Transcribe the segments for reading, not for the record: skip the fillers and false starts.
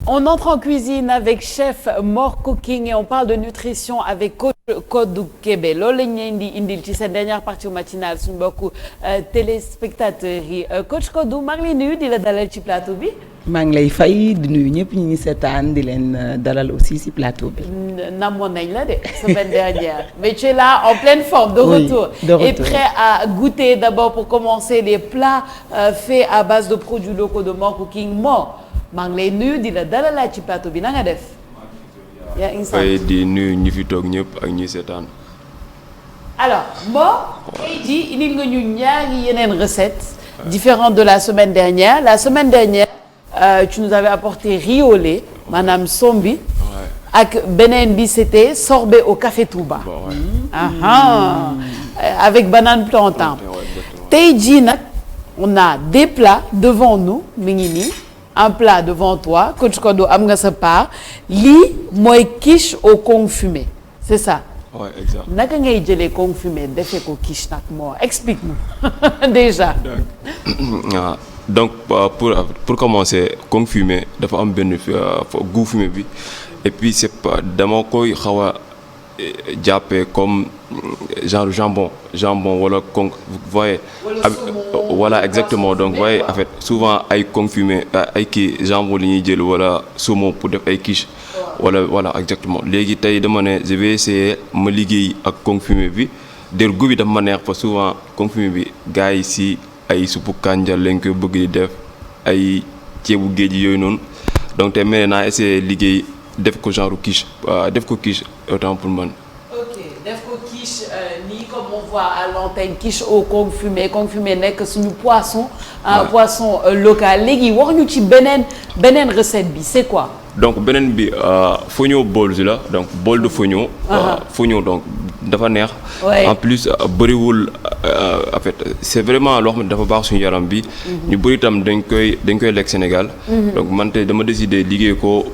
On entre en cuisine avec chef Mor Cooking et on parle de nutrition avec coach Kodou Kébé loolu lañ leen di indil ci seen dernière partie matinale suñu mbokku téléspectateurs yi coach Kodou maa ngi lay nuyu di la dalal ci plateau bi. maa ngi lay fay di nuyu ñëpp ñi ngi seetaan di leen dalal aussi ci plateau bi. namoon nañ la de semaine dernière mais tu es là en pleine forme de retour. De retour. Et prêt à goûter d'abord pour commencer les plats faits à base de produits locaux de Mor Cooking Mor maa ngi lay nuyu di la dalalaat ci plateau bi na nga def. yaa ngi fay di nuyu ñi fi toog ñëpp ak ñi seetaan. alors Mor. tey jii indil nga ñu ñaari yeneen recettes différentes de la semaine dernière tu nous avais apporté riz au lait maanaam sombi ak beneen bi c'était sorbet au café Touba. Avec banane plantain. tey jii nag on a des plats devant nous mi ngi nii un plat devant toi coach Kodou am nga sa part lii mooy quiche au confumé c'est ça. Ouais, exact. naka ngay jëlee confumé defee ko quiche nag moo explique-nous déjà. Donc pour commencer confumé dafa am benn goût fumé bi et puis c'est pas dama koy xaw a jàppee comme genre jambon wala con vous voyez. Voilà exactement donc vous voyez en fait souvent ay confumé ay kii jambon li ñuy jël wala saumon pour def ay quiche. Voilà exactement léegi tey dama ne je vais essayer ma liggéey ak confumé bi der goût bi dafa ma neex parce que souvent confumé bi gars yi si ay suppu kànja lañ koy bëgg di def ay ceebu géej yooyu noonu donc tey mel naa essayer liggéey def ko genre quiche autant pour man. ok def ko quiche nii comme on voit à l'antenne quiche au confumé nekk suñu poisson. Poisson local léegi wax ñu ci beneen recette bi c'est quoi. donc beneen bi fognon balls la donc bol de fognon. Fognon donc dafa neex. en plus bëriwul en fait c'est vraiment loo xam ne dafa baax suñu yaram bi. ñu bëri itam dañ koy lekk Sénégal. donc man tey dama décidé liggéey ko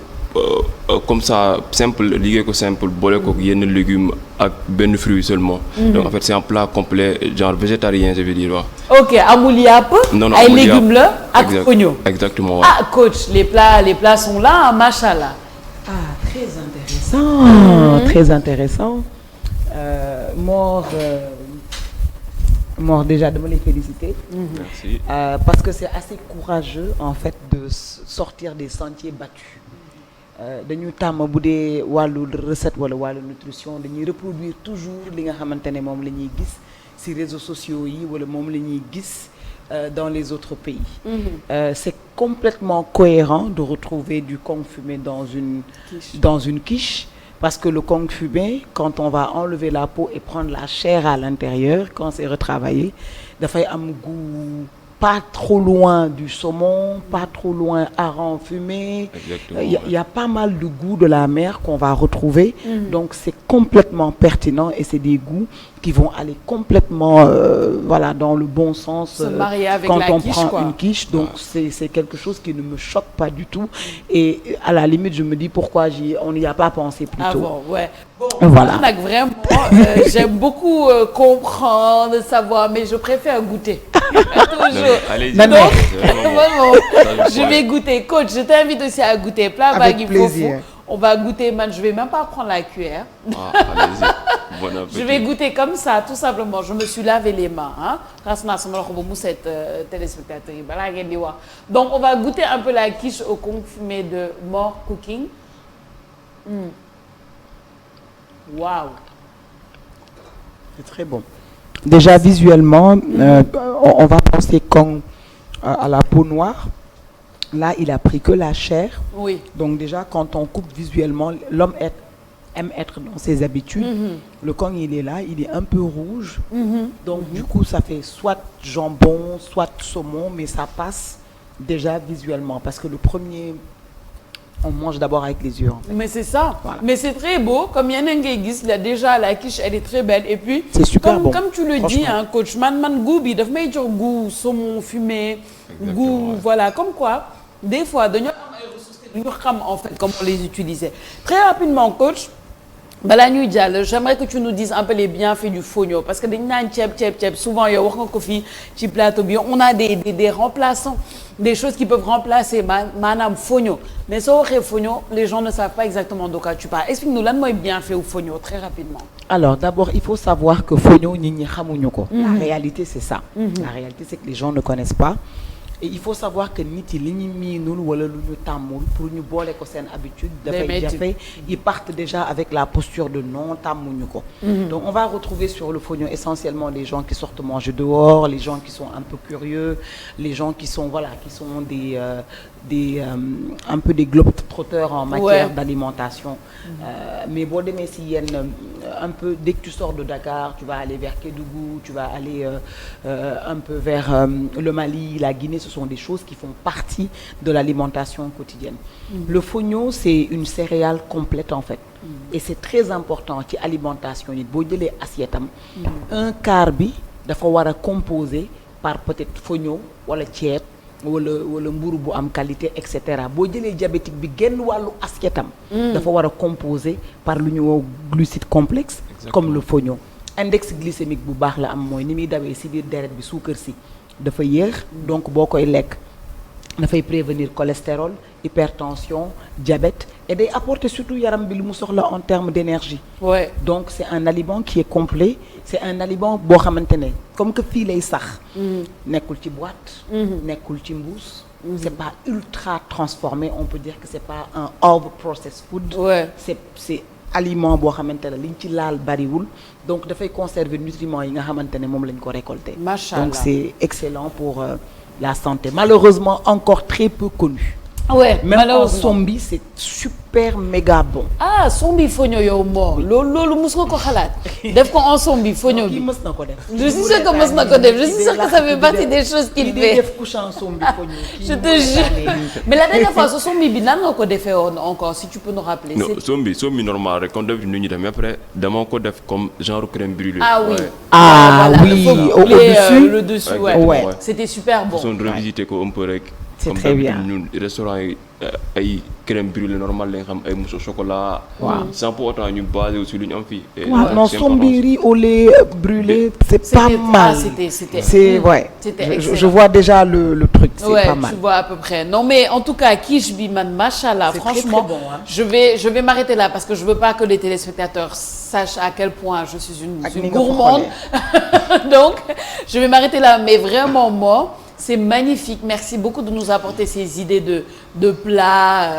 comme ça liggéey ko simple boole ko yenn légumes ak benn fruit seulement. donc en fait c'est un plat complet genre végétarien je veux dire waaw. ok amul yàpp. non ay légumes la ak fognon. exactement waaw. ah coach les plats sont là machallah. Très intéressant. Très intéressant. Mor déjà dama lay féliciter. Merci. Parce que c'est assez courageux en fait de sortir des sentiers battus. Dañu tàmm bu dee wàllu recette wala wàllu nutrition dañuy reproduire toujours li nga xamante ne moom la ñuy gis ci réseaux sociaux yi wala moom la ñuy gis dans les autres pays. C'est complètement cohérent de retrouver du confumé dans une quiche parce que le confumé quand on va enlever la peau et prendre la chair à l'intérieur quand c'est retravaillé dafay am goût pas trop loin du saumon, pas trop loin hareng fumé. Il y a pas mal de goûts de la mer qu'on va retrouver. Donc c'est complètement pertinent et c'est des goûts qui vont aller complètement dans le bon sens quand on prend une quiche. Donc c'est quelque chose qui ne me choque pas du tout et à la limite je me dis pourquoi on n'y a pas pensé plus tôt. Voilà. Nag vraiment j'aime beaucoup comprendre, savoir mais je préfère goûter. Toujours. Donc je vais goûter. Coach, je t'invite aussi à goûter plat avec plaisir. On va goûter, je vais même pas prendre la cuillère. Allez-y. Bon appétit. Je vais goûter comme ça, tout simplement. Je me suis lavé les mains, raxas naa sama loxo ba mu set téléspectateurs yi balaa ngeen di wax. Donc on va goûter un peu la quiche au confumé de Mor Cooking. Waouh. C'est très bon. Déjà visuellement, on va penser comme à la peau noire. Là, il a pris que la chair. Oui. Donc déjà, quand on coupe visuellement, l'homme aime être dans ses habitudes. Le kong, il est là, il est un peu rouge. Donc du coup, ça fait soit jambon, soit saumon, mais ça passe déjà visuellement. Parce que le premier, on mange d'abord avec les yeux. En fait. Mais c'est ça. Voilà. Mais c'est très beau. Comme Yann Nguegis, il a déjà la quiche, elle est très belle. Et puis, c'est super bon. Comme tu le dis, hein, coach, man goût bi daf may jox goût saumon fumé, goût voilà, comme quoi des fois dañoo am ay ressources que duñu xam en fait comment les utiliser. Très rapidement, coach, balaa ñuy jàll j'aimerais que tu nous dises un peu les bienfaits du fonio parce que dañu naan ceeb souvent yow wax nga ko fii ci plateau bi on a des remplaçants des choses qui peuvent remplacer maanaam fonio mais soo waxee fonio les gens ne savent pas exactement de quoi tu parles explique-nous lan mooy bienfait wu fonio très rapidement. Alors d'abord il faut savoir que fonio nit ñi xamuñu ko. La réalité c'est ça. La réalité c'est que les gens ne connaissent pas. Et il faut savoir que nit yi li ñu miinul wala lu ñu tàmmul pour ñu boole ko seen habitude dafay jafe ils partent déjà avec la posture de non tàmmuñu ko donc on va retrouver sur le fognon essentiellement les gens qui sortent manger dehors les gens qui sont un peu curieux les gens qui sont voilà qui sont un peu des globetrotters en matière d'alimentation mais boo demee si yenn un peu dès que tu sors de Dakar tu vas aller vers Kédougou tu vas aller un peu vers le Mali la Guinée ce sont des choses qui font partie de l'alimentation quotidienne le fognon c'est une céréale complète en fait et c'est très important ci alimentation nit boo jëlee assiette am un quart bi dafa war a composer par peut-être fognon wala ceeb wala mburu bu am qualité et cetera boo jëlee diabétique bi genn wàllu assiette am dafa war a composer par lu ñu woo glucides complexes comme le fognon index glycémique bu baax la am mooy ni muy dawee ci biir deret bi suukar si dafa yéex donc boo koy lekk dafay prévenir cholestérol hypertension diabète et day apporter surtout yaram bi lu mu soxla en termes d'énergie donc c'est un aliment qui est complet c'est un aliment boo xamante ne comme que fii lay sax nekkul ci boîte nekkul ci mbuus c'est pas ultra transformé on peut dire que c'est pas un over processed food c'est aliment boo xamante ne liñ ci laal bariwul donc dafay conserver nutriments yi nga xamante ne moom lañ ko récolter donc c'est excellent pour la santé malheureusement encore très peu connu même en sombi c'est super méga bon sombi fognon yow moo loolu mos nga ko xalaat def ko en sombi fognon bi mës na ko def je suis sûre que mës na ko def je suis sûre que ça fait partie des choses qu'il fait def couche en sombi fognon je te jure mais la dernière fois sombi bi nan nga ko defee woon encore si tu peux nous rappeler non sombi normal rek kon def nit ñi mais après dama ko def comme genre crème brûlée oui au-dessus le dessus c'était super bon son revisiter ko un peu rek c'est très bien ñun restaurant yi ay crème brûlée normal la nga xam ay mousse au chocolat sans pour autant ñu basé aussi lu ñu am fii non sombi riz au lait brûlé c'est pas mal c'est je vois déjà le truc c'est pas mal tu vois à peu près non mais en tout cas quiche bi man machallah franchement très bon, je vais m'arrêter là parce que je veux pas que les téléspectateurs sachent à quel point je suis une gourmande donc je vais m'arrêter là mais vraiment moi c'est magnifique merci beaucoup de nous apporter ces idées de plats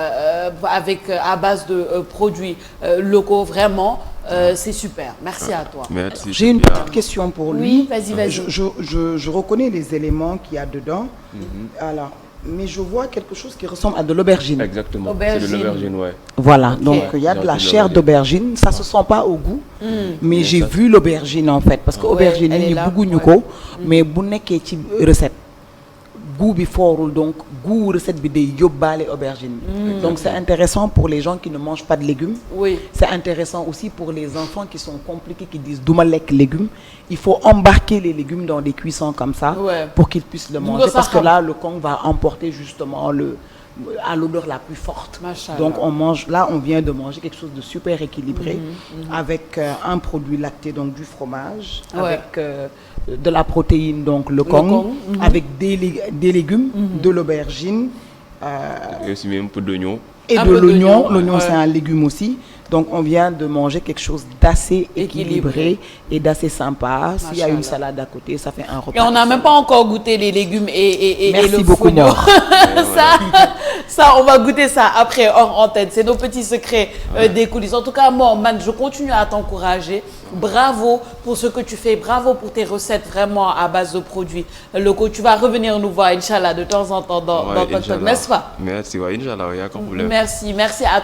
avec à base de produits locaux vraiment c'est super merci à toi. Merci. J'ai une petite question pour lui. Oui, vas-y. Je reconnais les éléments qu'il y a dedans. Alors mais je vois quelque chose qui ressemble à de l'aubergine. Exactement. C'est de l'aubergine, ouais. Voilà, donc il y a de la chair d'aubergine, ça se sent pas au goût. Mais j'ai vu l'aubergine en fait parce que aubergine yi bëgguñu ko mais bu nekkee ci recette goût bi foorul donc goût recette bi day yóbbaale aubergine bi donc c'est intéressant pour les gens qui ne mangent pas de légumes c'est intéressant aussi pour les enfants qui sont compliqués qui disent duma lekk légumes il faut embarquer les légumes dans des cuissons comme ça pour qu'ils puissent le manger parce que là le Kong va emporter justement à l'odeur la plus forte donc on mange là on vient de manger quelque chose de super équilibré avec un produit lacté donc du fromage avec de la protéine donc le Kong avec des légumes de l'aubergine et aussi même un peu d'oignon et de l'oignon c'est un légume aussi donc on vient de manger quelque chose d'assez équilibré et d'assez sympa s'il y a une salade à côté ça fait un repas et on n'a même pas encore goûté les légumes et merci le beaucoup fognon ça on va goûter ça après hors antenne c'est nos petits secrets des coulisses en tout cas moi man je continue à t'encourager bravo pour ce que tu fais bravo pour tes recettes vraiment à base de produits locaux tu vas revenir nous voir Inch'Allah de temps en temps dans ton talk n'est-ce pas merci Inch'Allah y a aucun problème merci à toi.